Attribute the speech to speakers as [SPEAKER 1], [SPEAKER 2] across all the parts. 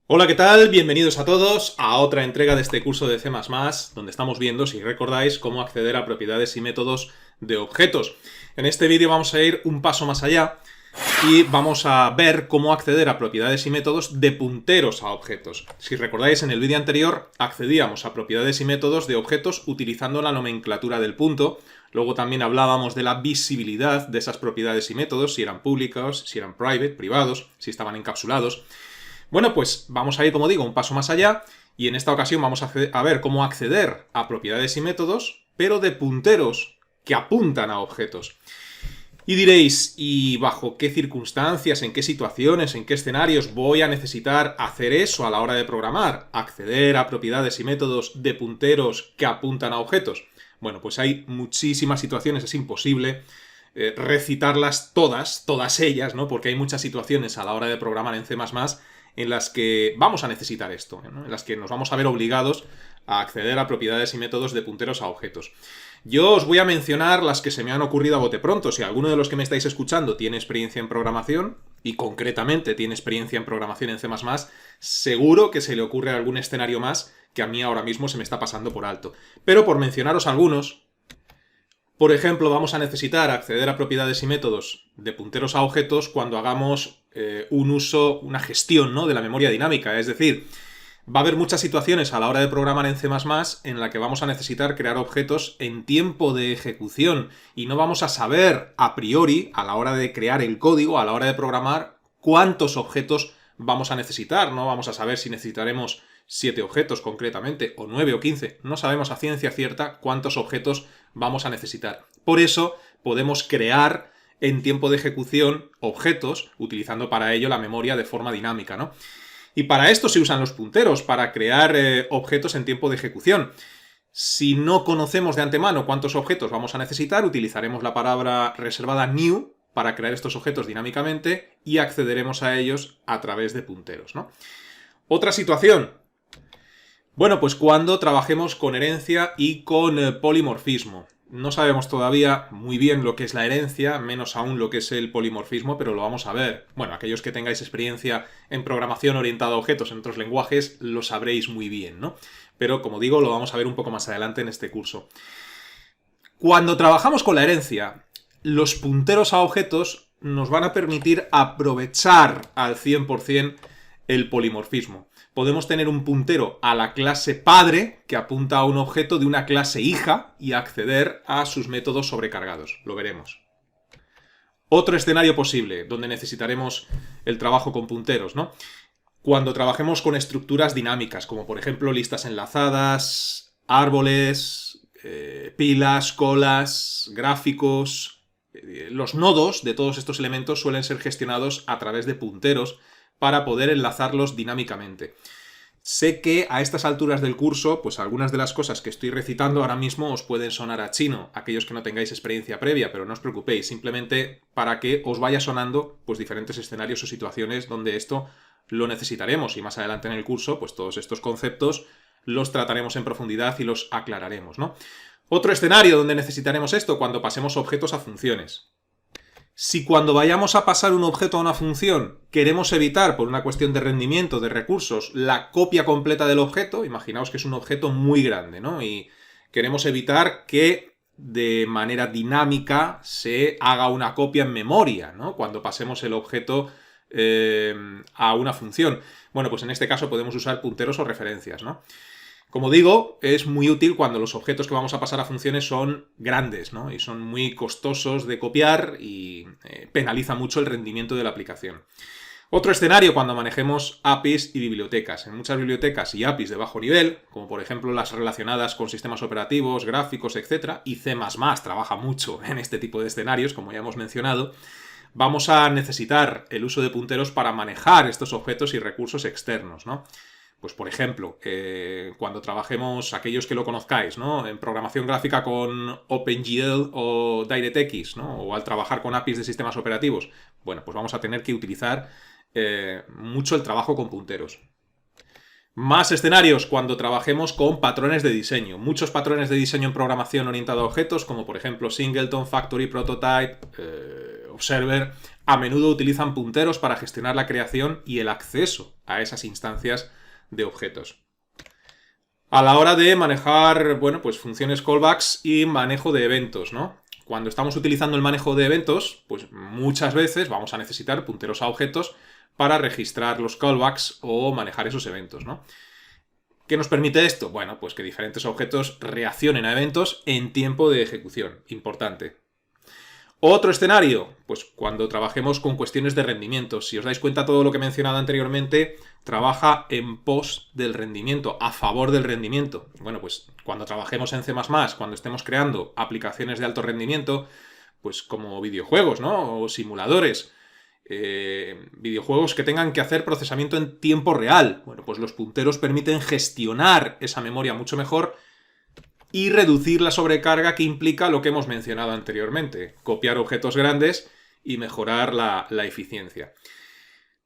[SPEAKER 1] Hola, ¿qué tal? Bienvenidos a todos a otra entrega de este curso de C++, donde estamos viendo, si recordáis, cómo acceder a propiedades y métodos de objetos. En este vídeo vamos a ir un paso más allá y vamos a ver cómo acceder a propiedades y métodos de punteros a objetos. Si recordáis, en el vídeo anterior accedíamos a propiedades y métodos de objetos utilizando la nomenclatura del punto. Luego también hablábamos de la visibilidad de esas propiedades y métodos, si eran públicos, si eran private, privados, si estaban encapsulados. Bueno, pues vamos a ir, como digo, un paso más allá y en esta ocasión vamos a ver cómo acceder a propiedades y métodos, pero de punteros que apuntan a objetos. Y diréis, ¿y bajo qué circunstancias, en qué situaciones, en qué escenarios voy a necesitar hacer eso a la hora de programar? ¿Acceder a propiedades y métodos de punteros que apuntan a objetos? Bueno, pues hay muchísimas situaciones, es imposible recitarlas todas ellas, ¿no? Porque hay muchas situaciones a la hora de programar en C++ en las que vamos a necesitar esto, ¿no? En las que nos vamos a ver obligados a acceder a propiedades y métodos de punteros a objetos. Yo os voy a mencionar las que se me han ocurrido a bote pronto. Si alguno de los que me estáis escuchando tiene experiencia en programación, y concretamente tiene experiencia en programación en C++, seguro que se le ocurre algún escenario más que a mí ahora mismo se me está pasando por alto. Pero por mencionaros algunos, por ejemplo, vamos a necesitar acceder a propiedades y métodos de punteros a objetos cuando hagamos un uso, una gestión, ¿no?, de la memoria dinámica. Es decir, va a haber muchas situaciones a la hora de programar en C++ en la que vamos a necesitar crear objetos en tiempo de ejecución y no vamos a saber a priori, a la hora de crear el código, a la hora de programar, cuántos objetos vamos a necesitar. No vamos a saber si necesitaremos 7 objetos concretamente, o 9 o 15. No sabemos a ciencia cierta cuántos objetos vamos a necesitar. Por eso podemos crear en tiempo de ejecución objetos, utilizando para ello la memoria de forma dinámica, ¿no? Y para esto se usan los punteros, para crear objetos en tiempo de ejecución. Si no conocemos de antemano cuántos objetos vamos a necesitar, utilizaremos la palabra reservada new para crear estos objetos dinámicamente y accederemos a ellos a través de punteros, ¿no? Otra situación. Bueno, pues cuando trabajemos con herencia y con polimorfismo. No sabemos todavía muy bien lo que es la herencia, menos aún lo que es el polimorfismo, pero lo vamos a ver. Bueno, aquellos que tengáis experiencia en programación orientada a objetos en otros lenguajes lo sabréis muy bien, ¿no? Pero, como digo, lo vamos a ver un poco más adelante en este curso. Cuando trabajamos con la herencia, los punteros a objetos nos van a permitir aprovechar al 100% el polimorfismo. Podemos tener un puntero a la clase padre que apunta a un objeto de una clase hija y acceder a sus métodos sobrecargados. Lo veremos. Otro escenario posible donde necesitaremos el trabajo con punteros, ¿no? Cuando trabajemos con estructuras dinámicas, como por ejemplo listas enlazadas, árboles, pilas, colas, gráficos. Los nodos de todos estos elementos suelen ser gestionados a través de punteros para poder enlazarlos dinámicamente. Sé que a estas alturas del curso, pues algunas de las cosas que estoy recitando ahora mismo os pueden sonar a chino, aquellos que no tengáis experiencia previa, pero no os preocupéis, simplemente para que os vaya sonando pues diferentes escenarios o situaciones donde esto lo necesitaremos, y más adelante en el curso, pues todos estos conceptos los trataremos en profundidad y los aclararemos, ¿no? Otro escenario donde necesitaremos esto, cuando pasemos objetos a funciones. Si cuando vayamos a pasar un objeto a una función queremos evitar, por una cuestión de rendimiento, de recursos, la copia completa del objeto, imaginaos que es un objeto muy grande, ¿no? Y queremos evitar que de manera dinámica se haga una copia en memoria, ¿no?, cuando pasemos el objeto a una función. Bueno, pues en este caso podemos usar punteros o referencias, ¿no? Como digo, es muy útil cuando los objetos que vamos a pasar a funciones son grandes, ¿no?, y son muy costosos de copiar y penaliza mucho el rendimiento de la aplicación. Otro escenario cuando manejemos APIs y bibliotecas. En muchas bibliotecas y APIs de bajo nivel, como por ejemplo las relacionadas con sistemas operativos, gráficos, etc., y C++ trabaja mucho en este tipo de escenarios, como ya hemos mencionado, vamos a necesitar el uso de punteros para manejar estos objetos y recursos externos, ¿no? Pues por ejemplo, cuando trabajemos, aquellos que lo conozcáis, ¿no?, en programación gráfica con OpenGL o DirectX, ¿no?, o al trabajar con APIs de sistemas operativos, bueno, pues vamos a tener que utilizar mucho el trabajo con punteros. Más escenarios cuando trabajemos con patrones de diseño. Muchos patrones de diseño en programación orientada a objetos, como por ejemplo Singleton, Factory, Prototype, Observer, a menudo utilizan punteros para gestionar la creación y el acceso a esas instancias de objetos. A la hora de manejar, bueno, pues funciones callbacks y manejo de eventos, ¿no? Cuando estamos utilizando el manejo de eventos, pues muchas veces vamos a necesitar punteros a objetos para registrar los callbacks o manejar esos eventos, ¿no? ¿Qué nos permite esto? Bueno, pues que diferentes objetos reaccionen a eventos en tiempo de ejecución. Importante. Otro escenario, pues cuando trabajemos con cuestiones de rendimiento. Si os dais cuenta, todo lo que he mencionado anteriormente trabaja en pos del rendimiento, a favor del rendimiento. Bueno, pues cuando trabajemos en C++, cuando estemos creando aplicaciones de alto rendimiento, pues como videojuegos, ¿no? O simuladores, videojuegos que tengan que hacer procesamiento en tiempo real. Bueno, pues los punteros permiten gestionar esa memoria mucho mejor y reducir la sobrecarga que implica lo que hemos mencionado anteriormente, copiar objetos grandes y mejorar la eficiencia.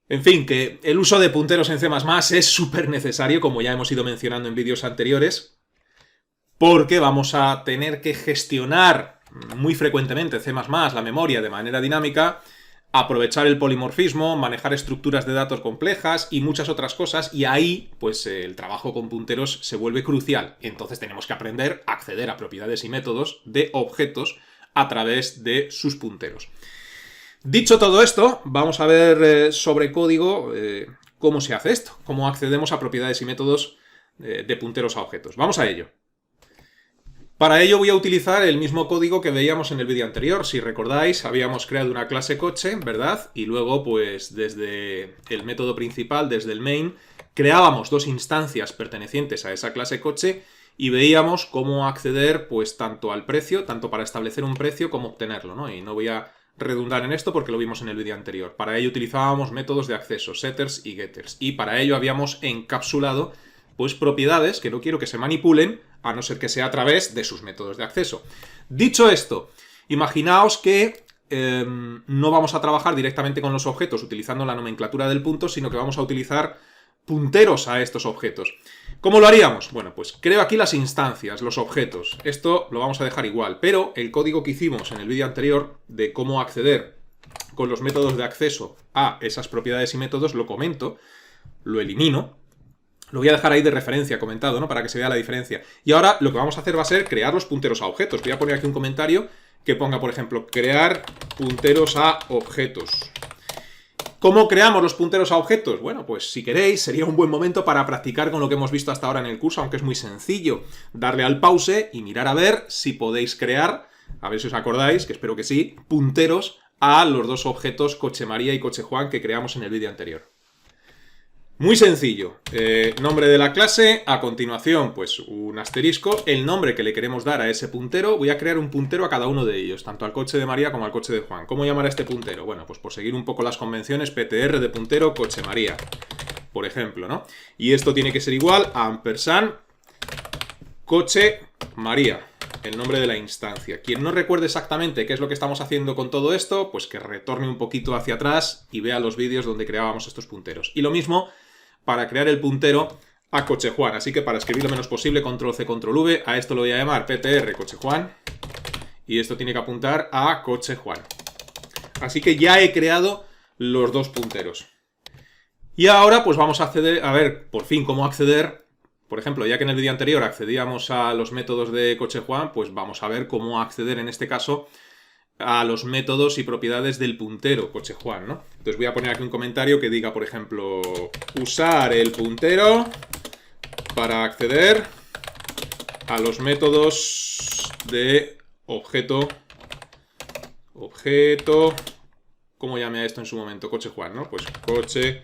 [SPEAKER 1] En fin, que el uso de punteros en C++ es súper necesario, como ya hemos ido mencionando en vídeos anteriores, porque vamos a tener que gestionar muy frecuentemente C++ la memoria de manera dinámica, aprovechar el polimorfismo, manejar estructuras de datos complejas y muchas otras cosas, y ahí pues el trabajo con punteros se vuelve crucial. Entonces tenemos que aprender a acceder a propiedades y métodos de objetos a través de sus punteros. Dicho todo esto, vamos a ver sobre código cómo se hace esto, cómo accedemos a propiedades y métodos de punteros a objetos. Vamos a ello. Para ello voy a utilizar el mismo código que veíamos en el vídeo anterior. Si recordáis, habíamos creado una clase coche, ¿verdad? Y luego, pues, desde el método principal, desde el main, creábamos dos instancias pertenecientes a esa clase coche y veíamos cómo acceder, pues, tanto al precio, tanto para establecer un precio como obtenerlo, ¿no? Y no voy a redundar en esto porque lo vimos en el vídeo anterior. Para ello utilizábamos métodos de acceso, setters y getters. Y para ello habíamos encapsulado, pues, propiedades que no quiero que se manipulen, a no ser que sea a través de sus métodos de acceso. Dicho esto, imaginaos que no vamos a trabajar directamente con los objetos utilizando la nomenclatura del punto, sino que vamos a utilizar punteros a estos objetos. ¿Cómo lo haríamos? Bueno, pues creo aquí las instancias, los objetos. Esto lo vamos a dejar igual, pero el código que hicimos en el vídeo anterior de cómo acceder con los métodos de acceso a esas propiedades y métodos lo comento, lo elimino. Lo voy a dejar ahí de referencia comentado, ¿no? Para que se vea la diferencia. Y ahora lo que vamos a hacer va a ser crear los punteros a objetos. Voy a poner aquí un comentario que ponga, por ejemplo, crear punteros a objetos. ¿Cómo creamos los punteros a objetos? Bueno, pues si queréis, sería un buen momento para practicar con lo que hemos visto hasta ahora en el curso, aunque es muy sencillo. Darle al pause y mirar a ver si podéis crear, a ver si os acordáis, que espero que sí, punteros a los dos objetos Coche María y Coche Juan que creamos en el vídeo anterior. Muy sencillo, nombre de la clase, a continuación pues un asterisco, el nombre que le queremos dar a ese puntero, voy a crear un puntero a cada uno de ellos, tanto al coche de María como al coche de Juan. ¿Cómo llamar a este puntero? Bueno, pues por seguir un poco las convenciones, ptr de puntero coche María, por ejemplo, ¿no? Y esto tiene que ser igual a ampersand coche María, el nombre de la instancia. Quien no recuerde exactamente qué es lo que estamos haciendo con todo esto, pues que retorne un poquito hacia atrás y vea los vídeos donde creábamos estos punteros. Y lo mismo para crear el puntero a coche Juan. Así que para escribir lo menos posible, control C, control V, a esto lo voy a llamar ptr coche Juan. Y esto tiene que apuntar a coche Juan. Así que ya he creado los dos punteros. Y ahora pues vamos a acceder, a ver por fin cómo acceder. Por ejemplo, ya que en el vídeo anterior accedíamos a los métodos de coche Juan, pues vamos a ver cómo acceder en este caso a los métodos y propiedades del puntero coche Juan, ¿no? Entonces voy a poner aquí un comentario que diga, por ejemplo, usar el puntero para acceder a los métodos de objeto, ¿cómo llamé a esto en su momento? Coche Juan, ¿no? Pues coche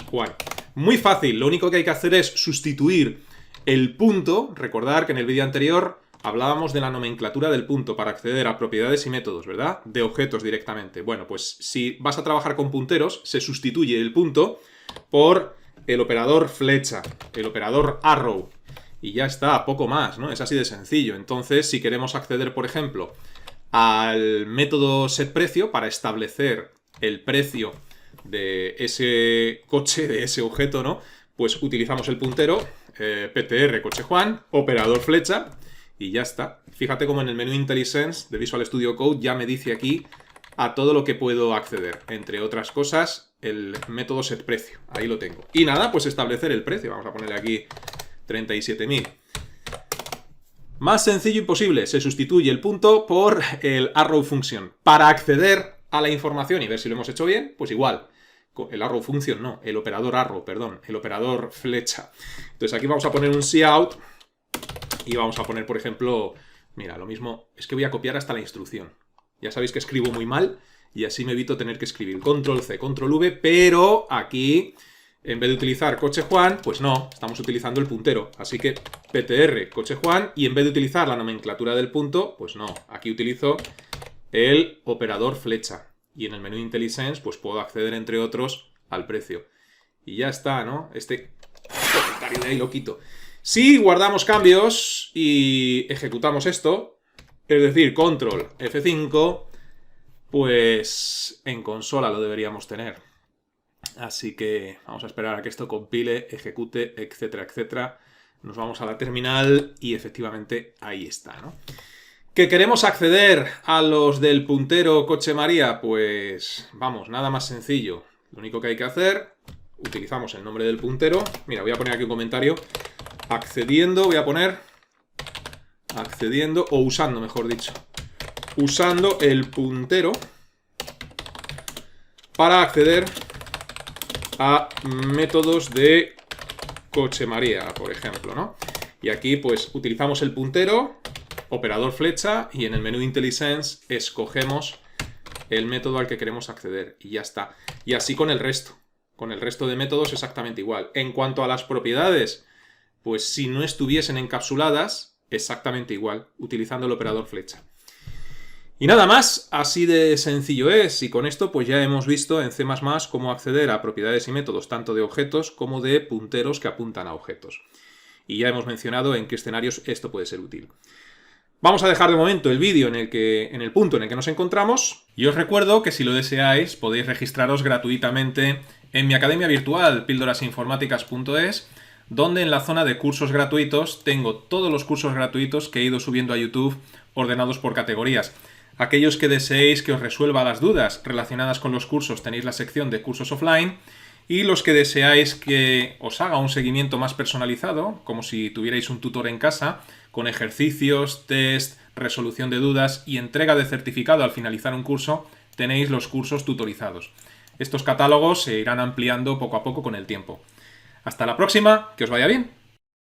[SPEAKER 1] Juan. Muy fácil, lo único que hay que hacer es sustituir el punto. Recordar que en el vídeo anterior hablábamos de la nomenclatura del punto para acceder a propiedades y métodos, ¿verdad? De objetos directamente. Bueno, pues si vas a trabajar con punteros, se sustituye el punto por el operador flecha, el operador arrow. Y ya está, poco más, ¿no? Es así de sencillo. Entonces, si queremos acceder, por ejemplo, al método setPrecio para establecer el precio de ese coche, de ese objeto, ¿no? pues utilizamos el puntero, PTR coche Juan, operador flecha, y ya está. Fíjate como en el menú IntelliSense de Visual Studio Code ya me dice aquí a todo lo que puedo acceder. Entre otras cosas, el método setPrecio. Ahí lo tengo. Y nada, pues establecer el precio. Vamos a ponerle aquí 37.000. Más sencillo imposible. Se sustituye el punto por el arrow function. Para acceder a la información y ver si lo hemos hecho bien, pues igual. El arrow function no, el operador arrow, perdón, el operador flecha. Entonces aquí vamos a poner un cout y vamos a poner, por ejemplo, mira, lo mismo, es que voy a copiar hasta la instrucción. Ya sabéis que escribo muy mal y así me evito tener que escribir control C, control V, pero aquí, en vez de utilizar coche Juan, pues no, estamos utilizando el puntero. Así que PTR coche Juan y en vez de utilizar la nomenclatura del punto, pues no, aquí utilizo el operador flecha. Y en el menú IntelliSense pues puedo acceder, entre otros, al precio. Y ya está, ¿no? Este comentario de ahí lo quito. Si guardamos cambios y ejecutamos esto, es decir, control F5, pues en consola lo deberíamos tener. Así que vamos a esperar a que esto compile, ejecute, etcétera, etcétera. Nos vamos a la terminal y efectivamente ahí está, ¿no? ¿Que queremos acceder a los del puntero coche María? Pues vamos, nada más sencillo. Lo único que hay que hacer, utilizamos el nombre del puntero. Mira, voy a poner aquí un comentario. Accediendo, voy a poner accediendo, o usando, mejor dicho. Usando el puntero para acceder a métodos de coche María, por ejemplo, ¿no? Y aquí pues utilizamos el puntero, operador flecha, y en el menú IntelliSense escogemos el método al que queremos acceder y ya está. Y así con el resto. Con el resto de métodos exactamente igual. En cuanto a las propiedades, pues si no estuviesen encapsuladas, exactamente igual, utilizando el operador flecha. Y nada más, así de sencillo es. Y con esto pues ya hemos visto en C++ cómo acceder a propiedades y métodos tanto de objetos como de punteros que apuntan a objetos. Y ya hemos mencionado en qué escenarios esto puede ser útil. Vamos a dejar de momento el vídeo en el punto en el que nos encontramos. Y os recuerdo que si lo deseáis podéis registraros gratuitamente en mi academia virtual, píldorasinformáticas.es, donde en la zona de cursos gratuitos tengo todos los cursos gratuitos que he ido subiendo a YouTube ordenados por categorías. Aquellos que deseéis que os resuelva las dudas relacionadas con los cursos tenéis la sección de cursos offline, y los que deseáis que os haga un seguimiento más personalizado, como si tuvierais un tutor en casa, con ejercicios, test, resolución de dudas y entrega de certificado al finalizar un curso, tenéis los cursos tutorizados. Estos catálogos se irán ampliando poco a poco con el tiempo. Hasta la próxima, que os vaya bien.